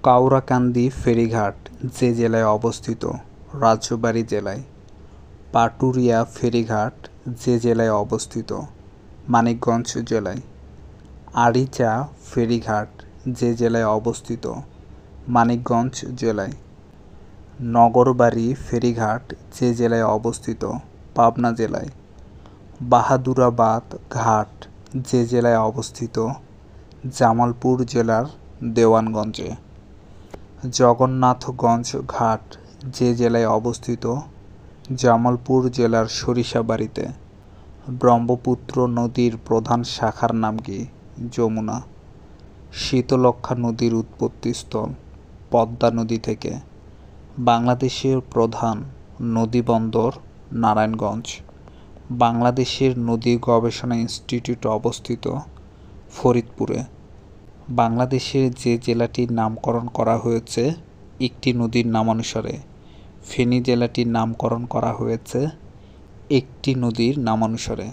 কাউরাকান্দি ফেরিঘাট যে জেলায় অবস্থিত? রাজবাড়ী জেলায়। পাটুরিয়া ফেরিঘাট যে জেলায় অবস্থিত? মানিকগঞ্জ জেলায়। আরিচা ফেরিঘাট যে জেলায় অবস্থিত? মানিকগঞ্জ জেলায়। নগরবাড়ি ফেরিঘাট যে জেলায় অবস্থিত? পাবনা জেলায়। বাহাদুরাবাদ ঘাট যে জেলায় অবস্থিত? জামালপুর জেলার দেওয়ানগঞ্জে। জগন্নাথগঞ্জ ঘাট যে জেলায় অবস্থিত? জামালপুর জেলার সরিষাবাড়ীতে। ব্রহ্মপুত্র নদীর প্রধান শাখার নাম কি? যমুনা। শীতলক্ষ্যা নদীর উৎপত্তিস্থল? পদ্মা নদী থেকে। বাংলাদেশের প্রধান নদীবন্দর? নারায়ণগঞ্জ। বাংলাদেশের নদী গবেষণা ইনস্টিটিউট অবস্থিত? ফরিদপুরে। বাংলাদেশের যে জেলাটির নামকরণ করা হয়েছে একটি নদীর নামানুসারে? ফেনী জেলাটির নামকরণ করা হয়েছে একটি নদীর নামানুসারে।